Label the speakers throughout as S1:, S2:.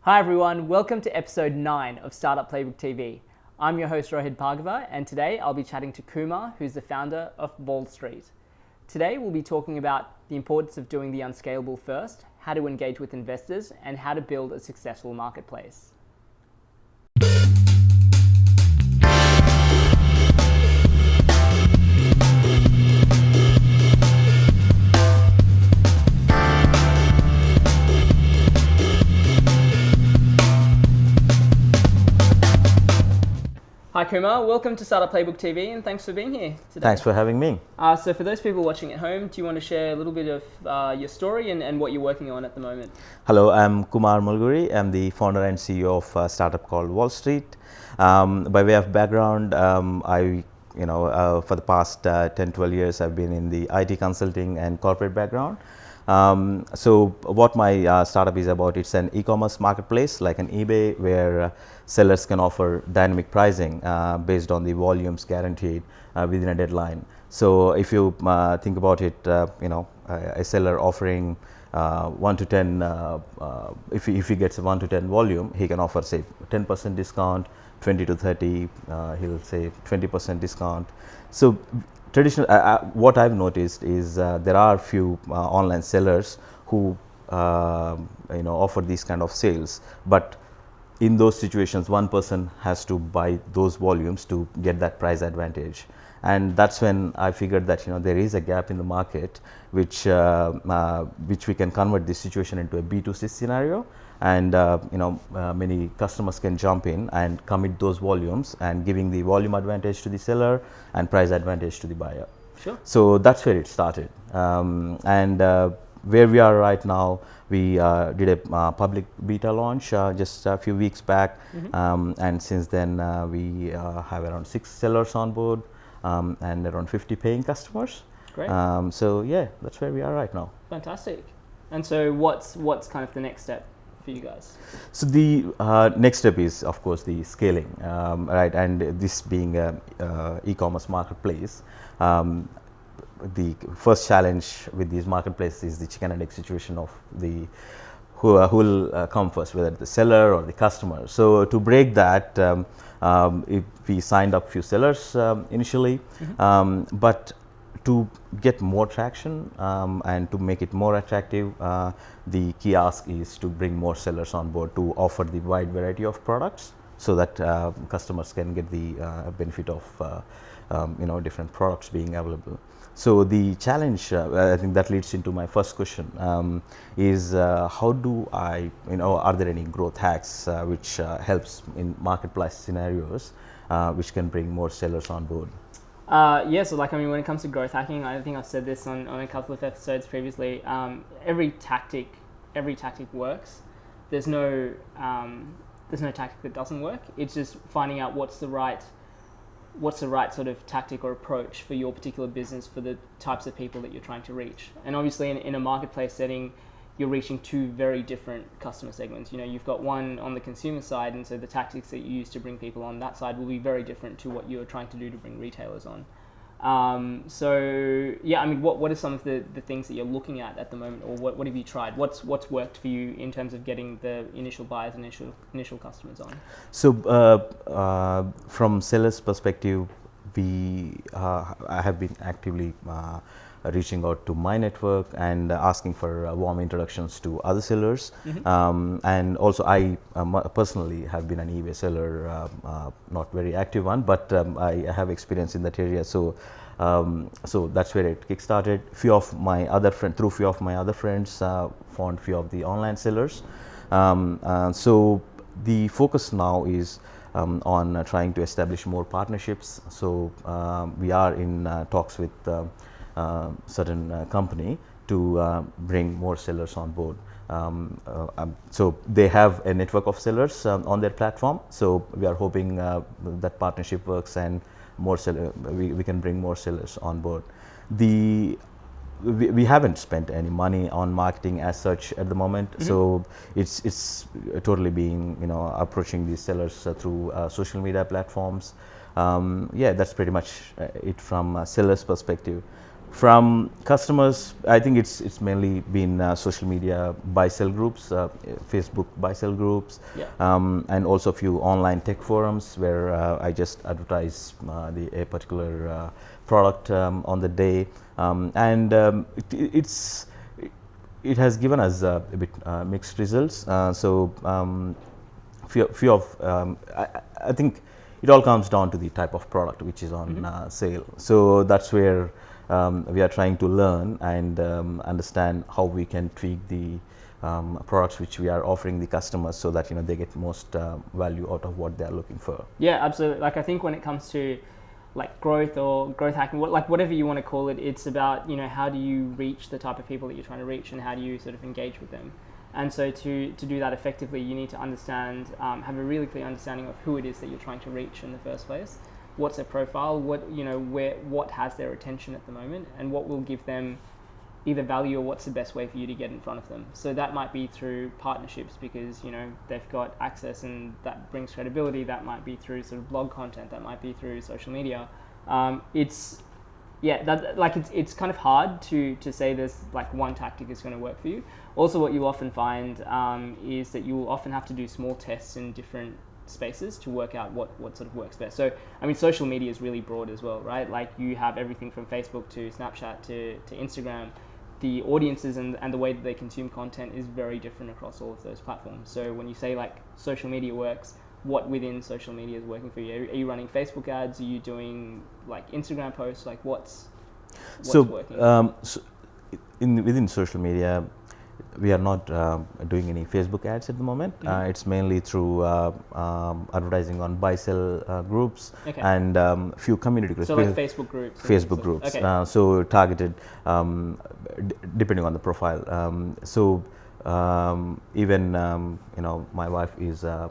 S1: Hi everyone, welcome to episode 9 of Startup Playbook TV. I'm your host Rohit Bhargava, and today I'll be chatting to Kumar, who's the founder of Volstreet. Today we'll be talking about the importance of doing the unscalable first, how to engage with investors, and how to build a successful marketplace. Hi Kumar, welcome to Startup Playbook TV and thanks for being here today.
S2: Thanks for having me.
S1: So for those people watching at home, do you want to share a little bit of your story and what you're working on at the moment?
S2: Hello, I'm Kumar Moluguri. I'm the founder and CEO of a startup called Volstreet. By way of background, for the past 10-12 years, I've been in the IT consulting and corporate background. So what my startup is about, it's an e-commerce marketplace like an eBay where sellers can offer dynamic pricing based on the volumes guaranteed within a deadline. So if you think about it, a seller offering 1 to 10, if he gets a 1 to 10 volume, he can offer say 10% discount, 20 to 30, he'll say 20% discount. So traditional, what I've noticed is there are few online sellers who offer these kind of sales, but in those situations one person has to buy those volumes to get that price advantage, and that's when I figured that there is a gap in the market which we can convert this situation into a B2C scenario, and many customers can jump in and commit those volumes and giving the volume advantage to the seller and price advantage to the buyer.
S1: Sure.
S2: So that's where it started, where we are right now, we did a public beta launch just a few weeks back, and since then we have around 6 sellers on board and around 50 paying customers.
S1: Great.
S2: So yeah, that's where we are right now.
S1: Fantastic. And so what's kind of the next step for you guys?
S2: So the next step is of course the scaling, right? And this being a e-commerce marketplace, the first challenge with these marketplaces is the chicken and egg situation of the who will come first, whether the seller or the customer. So to break that, if we signed up few sellers initially, but to get more traction and to make it more attractive, the key ask is to bring more sellers on board to offer the wide variety of products so that customers can get the benefit of different products being available. So the challenge, I think that leads into my first question, is how do I, are there any growth hacks which helps in marketplace scenarios which can bring more sellers on board?
S1: So when it comes to growth hacking, I think I've said this on a couple of episodes previously. Every tactic works. There's no tactic that doesn't work. It's just finding out what's the right sort of tactic or approach for your particular business, for the types of people that you're trying to reach. And obviously in a marketplace setting, you're reaching two very different customer segments. You've got one on the consumer side, and so the tactics that you use to bring people on that side will be very different to what you're trying to do to bring retailers on. What are some of the things that you're looking at the moment, or what have you tried? What's worked for you in terms of getting the initial buyers, initial customers on?
S2: So from sellers' perspective, I have been actively reaching out to my network and asking for warm introductions to other sellers, and also I personally have been an eBay seller, not very active one, but I have experience in that area. So that's where it kickstarted. Through few of my other friends, found few of the online sellers. So the focus now is on trying to establish more partnerships. So we are in talks with certain company to bring more sellers on board. So they have a network of sellers on their platform. So we are hoping that partnership works and we can bring more sellers on board. We haven't spent any money on marketing as such at the moment, so it's totally being approaching these sellers through social media platforms. That's pretty much it from a seller's perspective. From customers, I think it's mainly been social media buy-sell groups, Facebook buy-sell groups, and also a few online tech forums where I just advertise a particular product on the day, and it has given us a bit mixed results. Few of I think it all comes down to the type of product which is on sale. So that's where we are trying to learn and understand how we can tweak the products which we are offering the customers so that they get most value out of what they are looking for.
S1: Yeah, absolutely. Like I think when it comes to like growth or growth hacking, whatever you want to call it, it's about how do you reach the type of people that you're trying to reach and how do you sort of engage with them. And so to do that effectively, you need to understand, have a really clear understanding of who it is that you're trying to reach in the first place. What's their profile? What has their attention at the moment, and what will give them either value or what's the best way for you to get in front of them. So that might be through partnerships because they've got access and that brings credibility. That might be through sort of blog content. That might be through social media. It's kind of hard to say there's like one tactic is going to work for you. Also, what you often find is that you will often have to do small tests in different spaces to work out what sort of works best. So, I mean, social media is really broad as well, right? Like you have everything from Facebook to Snapchat to Instagram. The audiences and the way that they consume content is very different across all of those platforms. So when you say like social media works, what within social media is working for you? Are you running Facebook ads? Are you doing like Instagram posts? Like what's working?
S2: Within social media, we are not doing any Facebook ads at the moment. It's mainly through advertising on buy-sell groups and few community groups.
S1: So like Facebook groups?
S2: Facebook groups. Okay. So targeted depending on the profile. Even my wife is a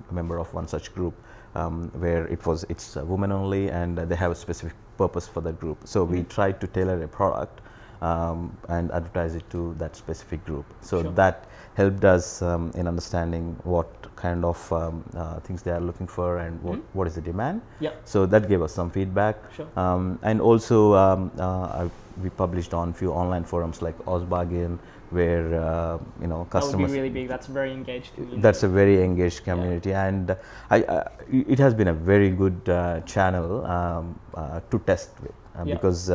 S2: member of one such group where it's women only and they have a specific purpose for that group. So we try to tailor a product and advertise it to that specific group. So that helped us in understanding what kind of things they are looking for and what is the demand. So that gave us some feedback. And also we published on few online forums like Ozbargain, where customers.
S1: That would be really big. That's a very engaged community.
S2: That's a very engaged community, and it has been a very good channel to test with. Because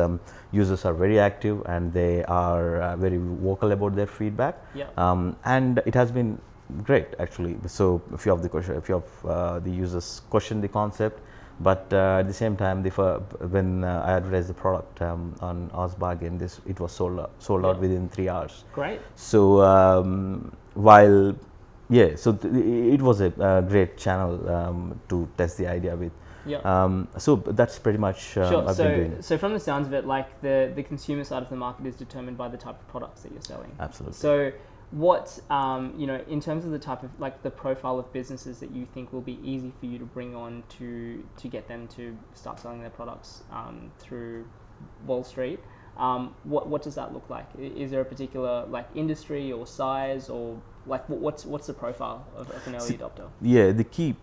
S2: users are very active and they are very vocal about their feedback, and it has been great actually. So a few of the users questioned the concept, but at the same time, when I advertised the product on Ozbargain, it was sold out within 3 hours.
S1: Great.
S2: So it was a great channel to test the idea with. So that's pretty much I've been doing.
S1: So from the sounds of it, like the consumer side of the market is determined by the type of products that you're selling.
S2: Absolutely.
S1: So what in terms of the type of like the profile of businesses that you think will be easy for you to bring on to get them to start selling their products through Volstreet, what does that look like? Is there a particular like industry or size or like what's the profile of an early adopter?
S2: Yeah, the key.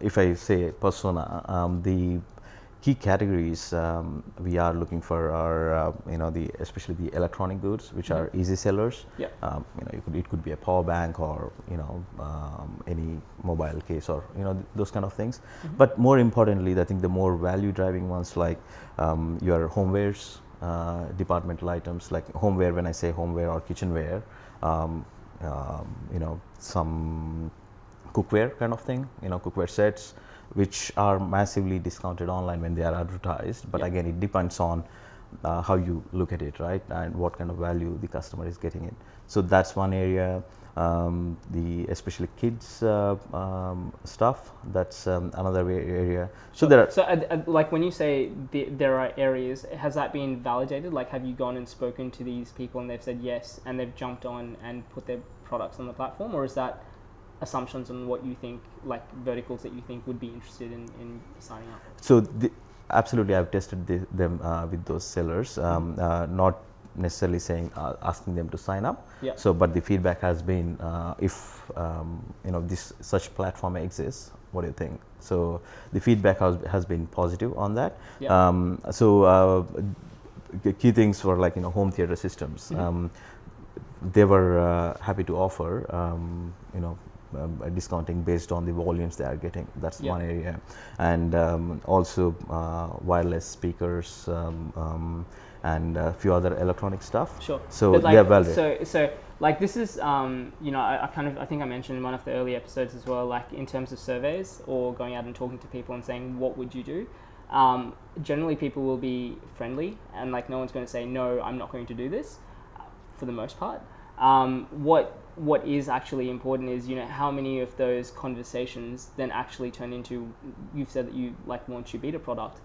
S2: If I say persona, the key categories we are looking for are especially the electronic goods, which are easy sellers. It could be a power bank or any mobile case or those kind of things. But more importantly, I think the more value driving ones like your homewares, departmental items like homeware. When I say homeware or kitchenware, some cookware kind of thing, cookware sets, which are massively discounted online when they are advertised. But again, it depends on how you look at it, right, and what kind of value the customer is getting it. So that's one area. The especially kids stuff. That's another area. So there are.
S1: So like when you say there are areas, has that been validated? Like, have you gone and spoken to these people and they've said yes, and they've jumped on and put their products on the platform, or is that assumptions on what you think, like verticals that you think would be interested in signing up?
S2: So absolutely, I've tested them with those sellers, not necessarily saying asking them to sign up. So, but the feedback has been if this such platform exists, what do you think? So the feedback has been positive on that. key things were like, home theater systems. They were happy to offer, discounting based on the volumes they are getting. That's one area. And also wireless speakers and a few other electronic stuff.
S1: Sure.
S2: So they're well read.
S1: So like this is, I think I mentioned in one of the early episodes as well, like in terms of surveys or going out and talking to people and saying, what would you do? Generally people will be friendly and like no one's going to say, no, I'm not going to do this for the most part. What is actually important is, how many of those conversations then actually turn into, you've said that you like want your beta product.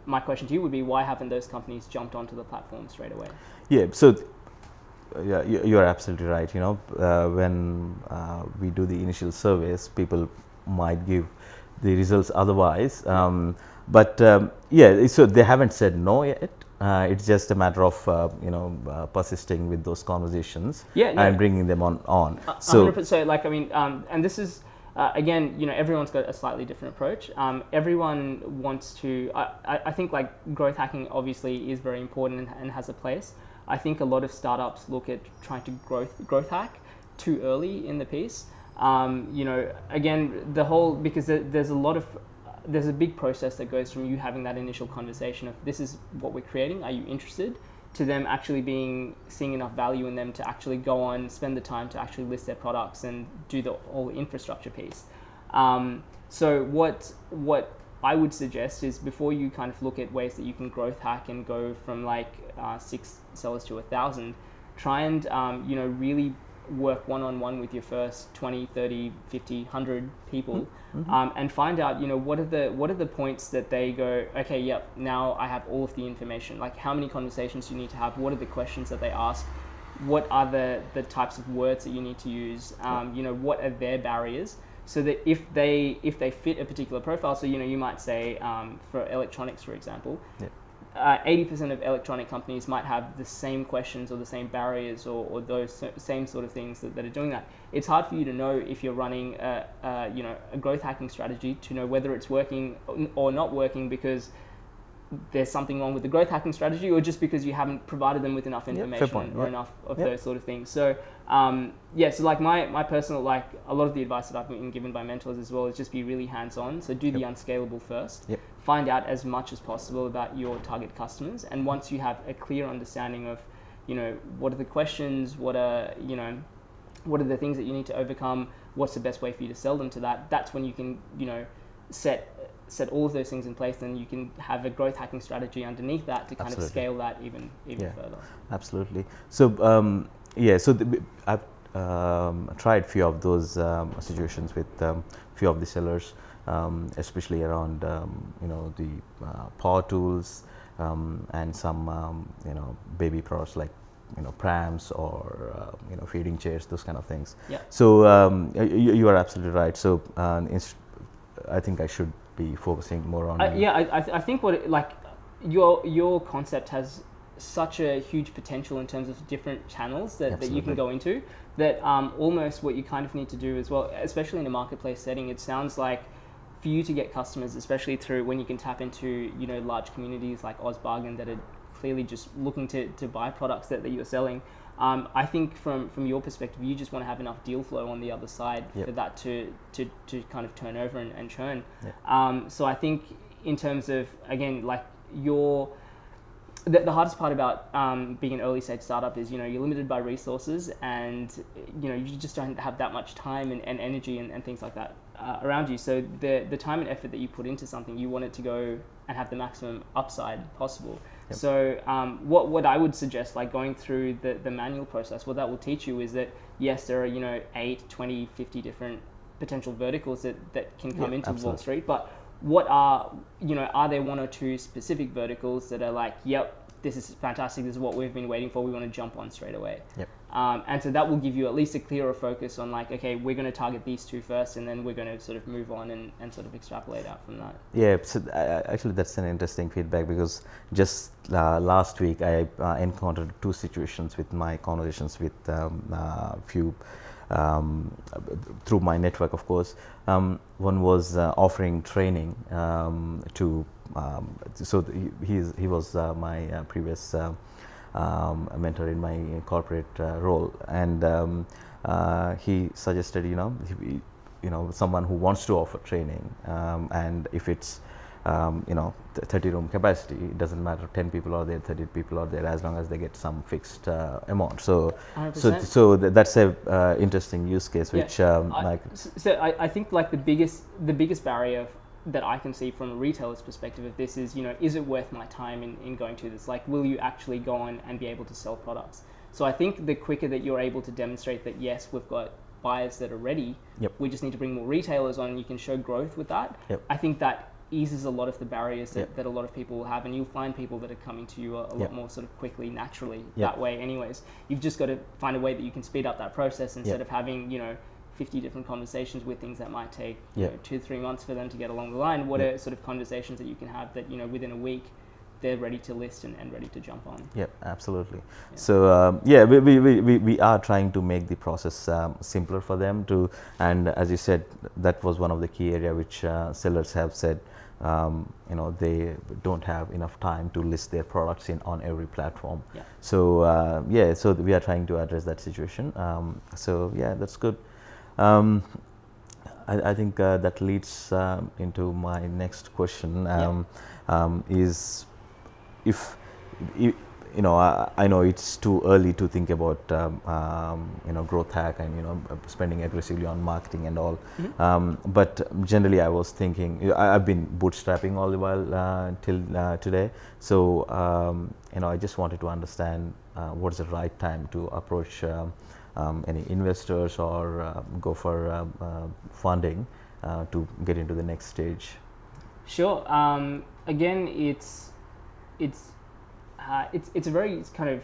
S1: My question to you would be, why haven't those companies jumped onto the platform straight away?
S2: Yeah, so you're absolutely right. When we do the initial surveys, people might give the results otherwise. So they haven't said no yet. It's just a matter of persisting with those conversations and bringing them on.
S1: So 100%. And this is again, everyone's got a slightly different approach. Everyone wants to. I think like growth hacking obviously is very important and has a place. I think a lot of startups look at trying to growth hack too early in the piece. Again, because there's a big process that goes from you having that initial conversation of this is what we're creating, are you interested, to them actually seeing enough value in them to actually go on, spend the time to actually list their products and do the whole infrastructure piece. So what I would suggest is, before you kind of look at ways that you can growth hack and go from like 6 sellers to 1,000, try and really work one-on-one with your first 20, 30, 50, 100 people, and find out, what are the points that they go, okay, yep, now I have all of the information. Like, how many conversations you need to have, what are the questions that they ask, what are the types of words that you need to use, what are their barriers, so that if they fit a particular profile, so you might say for electronics, for example, 80% of electronic companies might have the same questions or the same barriers or those same sort of things that are doing that. It's hard for you to know if you're running a growth hacking strategy, to know whether it's working or not working because there's something wrong with the growth hacking strategy, or just because you haven't provided them with enough information or enough of those sort of things. So so like my personal, like a lot of the advice that I've been given by mentors as well is just be really hands-on. So do the unscalable first. Find out as much as possible about your target customers, and once you have a clear understanding of, what are the questions, what are the things that you need to overcome, what's the best way for you to sell them to that's when you can, set all of those things in place, and you can have a growth hacking strategy underneath that to kind of scale that even further. Absolutely.
S2: So I've tried few of those situations with few of the sellers, especially around the power tools and some baby products like prams or feeding chairs, those kind of things. So you are absolutely right. So I think I should be focusing more on.
S1: I think your concept has such a huge potential in terms of different channels that you can go into, that almost what you kind of need to do as well, especially in a marketplace setting, it sounds like for you to get customers, especially through when you can tap into large communities like OzBargain that are clearly just looking to buy products that you're selling. I think from your perspective, you just want to have enough deal flow on the other side for that to kind of turn over and churn. So I think in terms of, again, like the hardest part about being an early stage startup is, you're limited by resources, and you just don't have that much time and energy and things like that around you. So the time and effort that you put into something, you want it to go and have the maximum upside possible. So what I would suggest, like going through the manual process, what that will teach you is that yes, there are 8, 20, 50 different potential verticals that can come into Volstreet, but what are there 1 or 2 specific verticals that are like, yep, this is fantastic, this is what we've been waiting for, we want to jump on straight away. And so that will give you at least a clearer focus on, like, okay, we're going to target these 2 first, and then we're going to sort of move on and sort of extrapolate out from that.
S2: So actually that's an interesting feedback, because just last week I encountered 2 situations with my conversations with few through my network, of course. One was offering training to. So he was my previous mentor in my corporate role, and he suggested, someone who wants to offer training, and if it's 30 room capacity, it doesn't matter 10 people are there, 30 people are there, as long as they get some fixed amount. So
S1: 100%.
S2: so that's a interesting use case, which
S1: I think like the biggest barrier that I can see from a retailer's perspective of this is, is it worth my time in going to this? Like, will you actually go on and be able to sell products? So I think the quicker that you're able to demonstrate that, yes, we've got buyers that are ready, we just need to bring more retailers on, and you can show growth with that. I think that eases a lot of the barriers that a lot of people will have, and you'll find people that are coming to you a lot more sort of quickly, naturally, that way anyways. You've just got to find a way that you can speed up that process instead of having, 50 different conversations with things that might take 2-3 months for them to get along the line. What are sort of conversations that you can have that, within a week they're ready to list and ready to jump on? Yep,
S2: absolutely. So we are trying to make the process simpler for them to, and as you said, that was one of the key area which sellers have said, they don't have enough time to list their products on every platform. So so we are trying to address that situation. So that's good. I think that leads into my next question. Is if I know it's too early to think about growth hack and spending aggressively on marketing and all, but generally I was thinking, I've been bootstrapping all the while till today. So I just wanted to understand what's the right time to approach any investors or go for funding to get into the next stage.
S1: Sure. Again, it's a very kind of,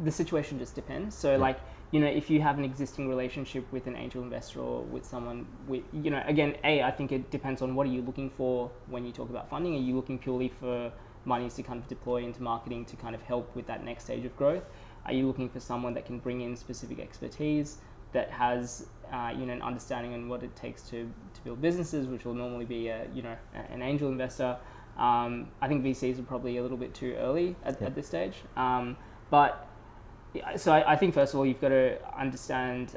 S1: the situation just depends. So like, if you have an existing relationship with an angel investor or with someone with, again, I think it depends on what are you looking for when you talk about funding. Are you looking purely for monies to kind of deploy into marketing to kind of help with that next stage of growth? Are you looking for someone that can bring in specific expertise, that has an understanding on what it takes to build businesses, which will normally be an angel investor? I think VCs are probably a little bit too early at this stage. But I think first of all, you've got to understand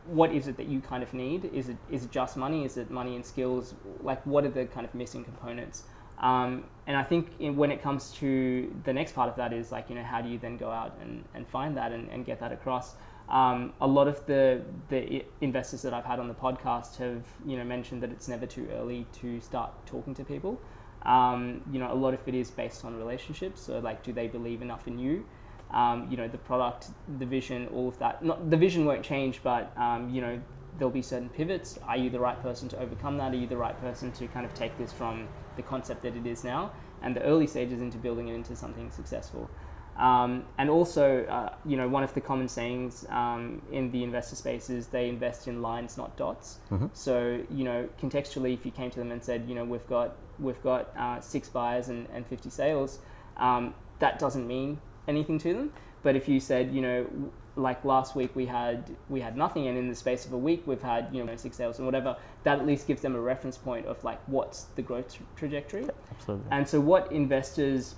S1: what is it that you kind of need. Is it just money? Is it money and skills? Like, what are the kind of missing components? And I think when it comes to the next part of that is like, how do you then go out and find that and get that across? A lot of the investors that I've had on the podcast have, mentioned that it's never too early to start talking to people. A lot of it is based on relationships. So like, do they believe enough in you? The product, the vision, all of that. Not, the vision won't change, but, there'll be certain pivots. Are you the right person to overcome that? Are you the right person to kind of take this from the concept that it is now and the early stages into building it into something successful? And also, one of the common sayings in the investor space is they invest in lines, not dots. So, contextually, if you came to them and said, we've got 6 buyers and 50 sales, that doesn't mean anything to them. But if you said, like last week we had nothing, and in the space of a week we've had 6 sales and whatever, that at least gives them a reference point of like, what's the growth trajectory.
S2: Absolutely.
S1: And so what investors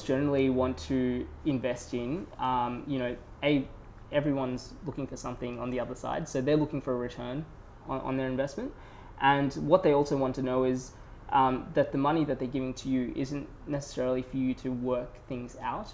S1: generally want to invest in, everyone's looking for something on the other side, so they're looking for a return on their investment. And what they also want to know is that the money that they're giving to you isn't necessarily for you to work things out.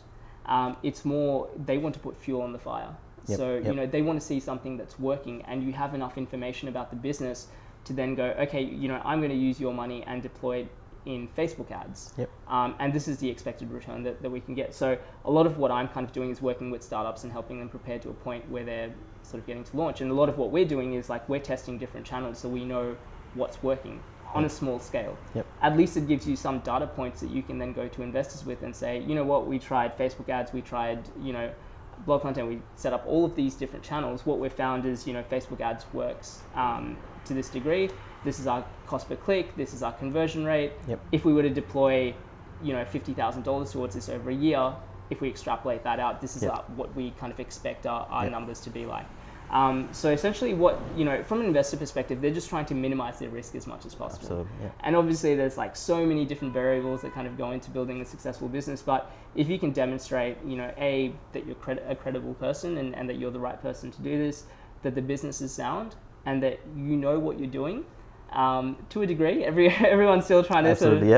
S1: It's more, they want to put fuel on the fire. They want to see something that's working, and you have enough information about the business to then go, okay, I'm going to use your money and deploy it in Facebook ads. And this is the expected return that we can get. So a lot of what I'm kind of doing is working with startups and helping them prepare to a point where they're sort of getting to launch. And a lot of what we're doing is like, we're testing different channels so we know what's working on a small scale. At least it gives you some data points that you can then go to investors with and say, we tried Facebook ads, we tried, blog content, we set up all of these different channels. What we've found is, Facebook ads works to this degree. This is our cost per click, this is our conversion rate. If we were to deploy, $50,000 towards this over a year, if we extrapolate that out, this is what we kind of expect our numbers to be like. So essentially what, from an investor perspective, they're just trying to minimize their risk as much as possible.
S2: Absolutely, yeah.
S1: And obviously there's like so many different variables that kind of go into building a successful business. But if you can demonstrate, that you're a credible person and that you're the right person to do this, that the business is sound and that you know what you're doing, to a degree, everyone's still trying to
S2: Absolutely,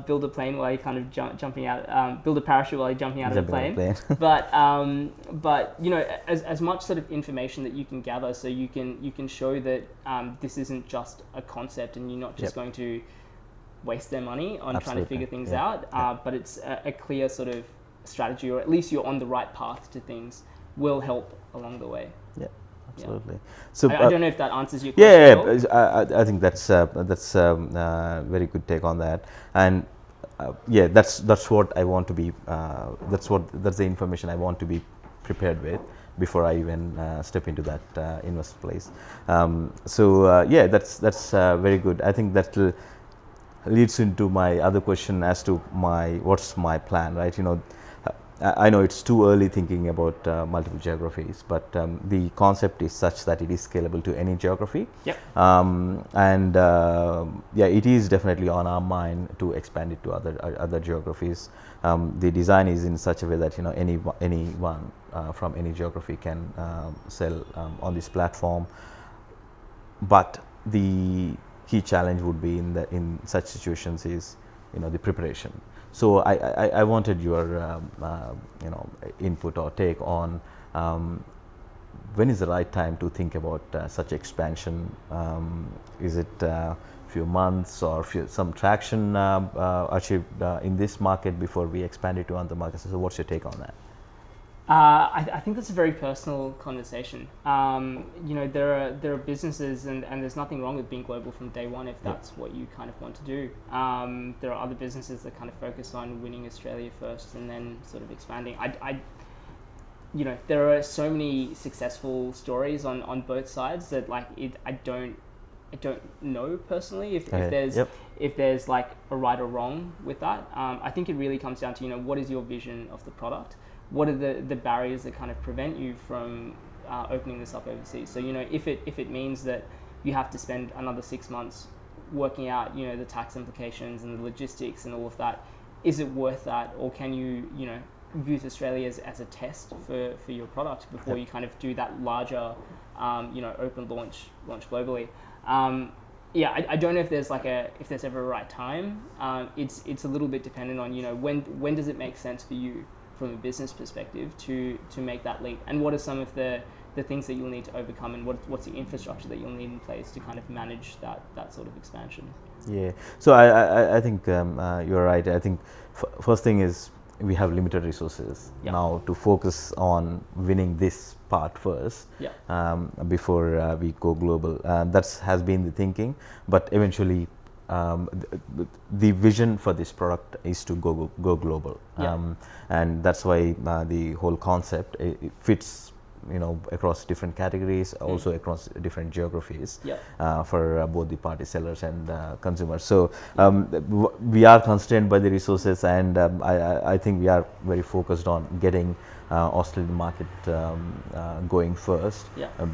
S1: build a plane while you're kind of jumping out, build a parachute while you're jumping out of a plane. But as much sort of information that you can gather, so you can show that this isn't just a concept, and you're not just going to waste their money on trying to figure things out, but it's a clear sort of strategy, or at least you're on the right path to things, will help along the way.
S2: Yeah. Absolutely.
S1: Yeah.
S2: So
S1: I don't know if that answers your question.
S2: I think that's very good take on that, and that's what I want to be. That's the information I want to be prepared with before I even step into that investor place. That's very good. I think that leads into my other question as to what's my plan, right? I know it's too early thinking about multiple geographies, but the concept is such that it is scalable to any geography.
S1: Yep.
S2: It is definitely on our mind to expand it to other geographies. The design is in such a way that anyone from any geography can sell on this platform. But the key challenge would be in such situations is the preparation. So I wanted your input or take on when is the right time to think about such expansion. Is it a few months or some traction achieved in this market before we expand it to other markets? So what's your take on that?
S1: I think that's a very personal conversation. There are businesses, and there's nothing wrong with being global from day one if that's what you kind of want to do. There are other businesses that kind of focus on winning Australia first and then sort of expanding. There are so many successful stories on both sides that I don't know personally if there's like a right or wrong with that. I think it really comes down to what is your vision of the product. What are the barriers that kind of prevent you from opening this up overseas? So if it means that you have to spend another 6 months working out the tax implications and the logistics and all of that, is it worth that, or can you use Australia as a test for your product before you kind of do that larger open launch globally? I don't know if there's ever a right time. It's a little bit dependent on when does it make sense for you from a business perspective to make that leap, and what are some of the things that you'll need to overcome, and what's the infrastructure that you'll need in place to kind of manage that sort of expansion.
S2: Yeah, so I think you're right. I think first thing is we have limited resources now to focus on winning this part first before we go global. That has been the thinking, but eventually the vision for this product is to go global, and that's why the whole concept it fits across different categories, also across different geographies for both the party sellers and consumers. So we are constrained by the resources, and I think we are very focused on getting Australian market going first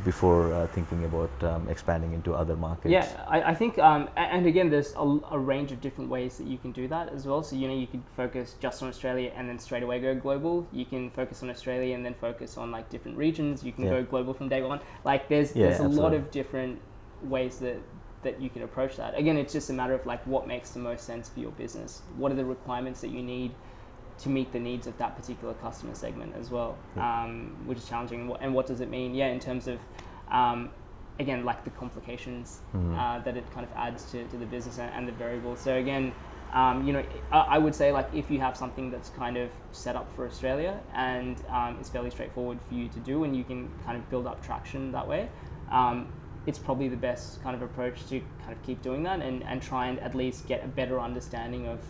S2: before thinking about expanding into other markets.
S1: Yeah, I think, and again, there's a range of different ways that you can do that as well. So you could focus just on Australia and then straight away go global. You can focus on Australia and then focus on like different regions. You can go global from day one. Like there's a lot of different ways that you can approach that. Again, it's just a matter of like what makes the most sense for your business. What are the requirements that you need to meet the needs of that particular customer segment as well, which is challenging. And what does it mean? Yeah, in terms of, again, like the complications that it kind of adds to the business and the variables. So again, I would say like if you have something that's kind of set up for Australia and it's fairly straightforward for you to do, and you can kind of build up traction that way, it's probably the best kind of approach to kind of keep doing that and try and at least get a better understanding of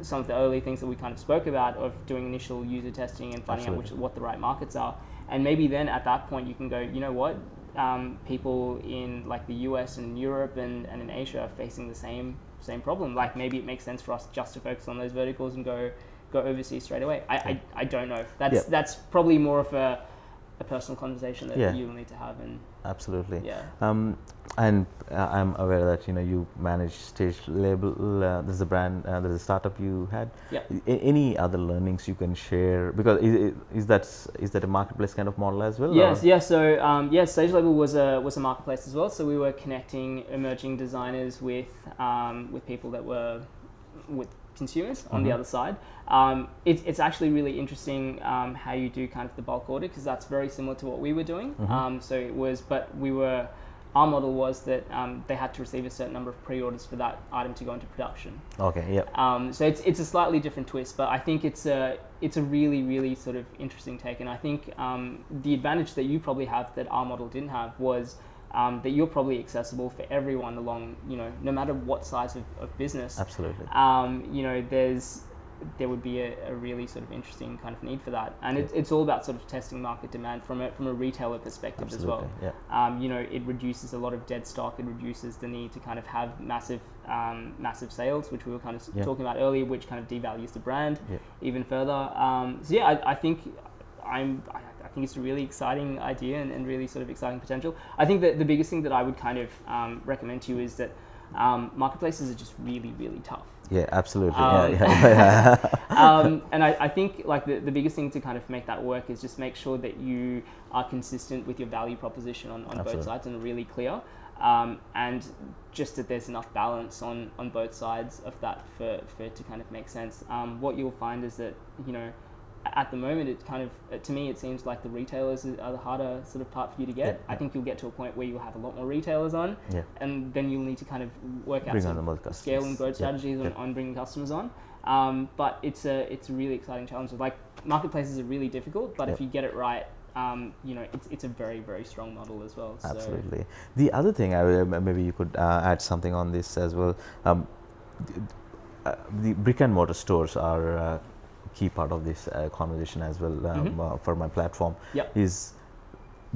S1: some of the early things that we kind of spoke about, of doing initial user testing and finding out what the right markets are. And maybe then at that point you can go, people in like the US and Europe and in Asia are facing the same problem. Like maybe it makes sense for us just to focus on those verticals and go overseas straight away. I don't know. That's probably more of a personal conversation that
S2: Yeah.
S1: you'll need to have. And
S2: Absolutely.
S1: yeah.
S2: And I'm aware that you manage StageLabel. There's a brand. There's a startup you had.
S1: Yeah.
S2: Any other learnings you can share? Because is that a marketplace kind of model as well?
S1: Yes.
S2: Or?
S1: Yeah. So StageLabel was a marketplace as well. So we were connecting emerging designers with people that were with consumers on the other side. It's actually really interesting how you do kind of the bulk order, because that's very similar to what we were doing. Our model was that they had to receive a certain number of pre-orders for that item to go into production.
S2: Okay. Yeah.
S1: So it's a slightly different twist, but I think it's a really, really sort of interesting take. And I think the advantage that you probably have that our model didn't have was that you're probably accessible for everyone along, no matter what size of business.
S2: Absolutely.
S1: There would be a really sort of interesting kind of need for that, and it's all about sort of testing market demand from a retailer perspective.
S2: Absolutely.
S1: As well. Yeah. It reduces a lot of dead stock. It reduces the need to kind of have massive sales, which we were kind of talking about earlier, which kind of devalues the brand even further. I think it's a really exciting idea and really sort of exciting potential. I think that the biggest thing that I would kind of recommend to you is that marketplaces are just really, really tough.
S2: Yeah, absolutely.
S1: And I think like the biggest thing to kind of make that work is just make sure that you are consistent with your value proposition on both sides and really clear. And just that there's enough balance on both sides of that for it to kind of make sense. What you'll find is that, at the moment, it kind of, to me, it seems like the retailers are the harder sort of part for you to get. I think you'll get to a point where you'll have a lot more retailers on, and then you'll need to kind of work out some scale and growth strategies on bringing customers on. But it's a really exciting challenge. Like, marketplaces are really difficult, but if you get it right, it's a very, very strong model as well. So.
S2: Absolutely. The other thing, maybe you could add something on this as well. The brick and mortar stores are key part of this conversation as well. For my platform is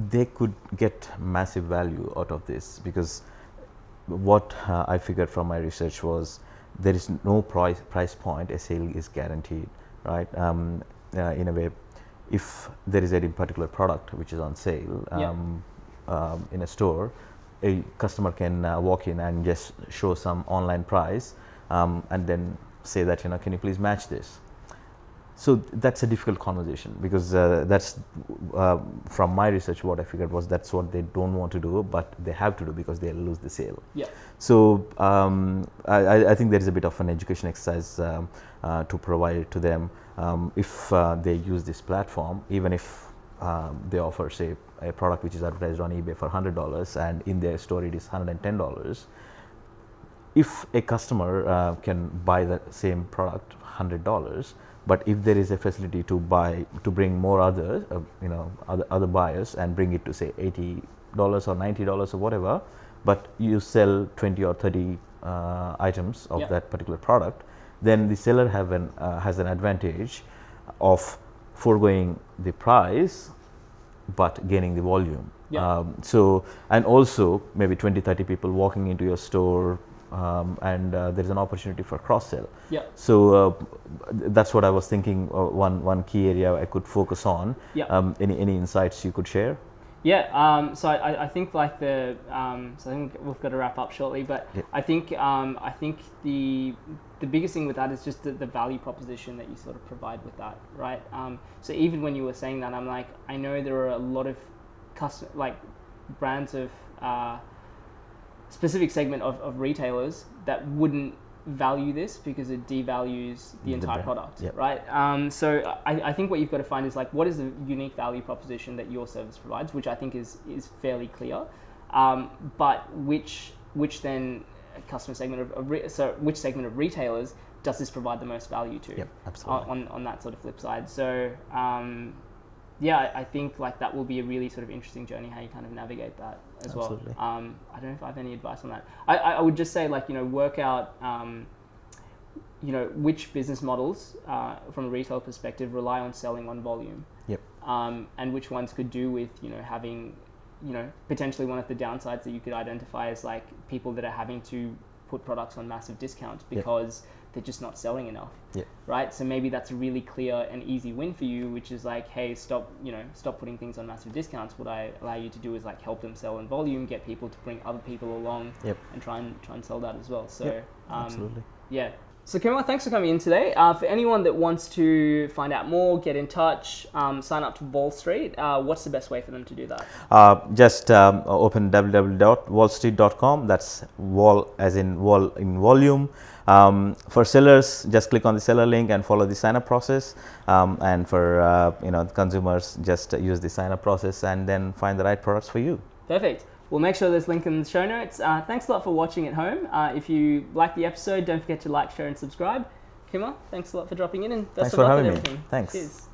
S2: they could get massive value out of this, because what I figured from my research was there is no price point a sale is guaranteed, right? In a way, if there is a particular product which is on sale in a store, a customer can walk in and just show some online price and then say that, can you please match this? So that's a difficult conversation, because that's from my research what I figured was that's what they don't want to do, but they have to do because they'll lose the sale. Yeah. So I think there is a bit of an education exercise to provide to them if they use this platform, even if they offer, say, a product which is advertised on eBay for $100 and in their store it is $110. If a customer can buy the same product $100, but if there is a facility to bring more others, other buyers and bring it to say $80 or $90 or whatever, but you sell 20 or 30 items of that particular product, then the seller has an advantage of foregoing the price but gaining the volume. And also maybe 20-30 people walking into your store, and there is an opportunity for cross-sell. So that's what I was thinking, one key area I could focus on. Any insights you could share?
S1: So I think like so I think we've got to wrap up shortly, but I think the biggest thing with that is just the value proposition that you sort of provide with that, right? So even when you were saying that, I'm like, I know there are a lot of brands of specific segment of retailers that wouldn't value this because it devalues the entire product, right? So I think what you've got to find is like, what is the unique value proposition that your service provides, which I think is fairly clear, but which then customer segment which segment of retailers does this provide the most value to? Absolutely. On that sort of flip side. So I think like that will be a really sort of interesting journey how you kind of navigate that as well. I don't know if I have any advice on that. I would just say like, work out which business models from a retail perspective rely on selling on volume. And which ones could do with having potentially one of the downsides that you could identify as like people that are having to put products on massive discounts because they're just not selling enough.
S2: Yeah.
S1: Right. So maybe that's a really clear and easy win for you, which is like, hey, stop putting things on massive discounts. What I allow you to do is like help them sell in volume, get people to bring other people along, and try and sell that as well. So
S2: absolutely.
S1: Yeah. So Kumar, thanks for coming in today. For anyone that wants to find out more, get in touch, sign up to Volstreet, what's the best way for them to do that?
S2: Just open www.volstreet.com. That's wall as in wall in volume. For sellers, just click on the seller link and follow the sign up process. And for consumers, just use the sign up process and then find the right products for you.
S1: Perfect. We'll make sure there's a link in the show notes. Thanks a lot for watching at home. If you like the episode, don't forget to like, share, and subscribe. Kumar, thanks a lot for dropping in, and best of luck with everything.
S2: Thanks.
S1: Cheers.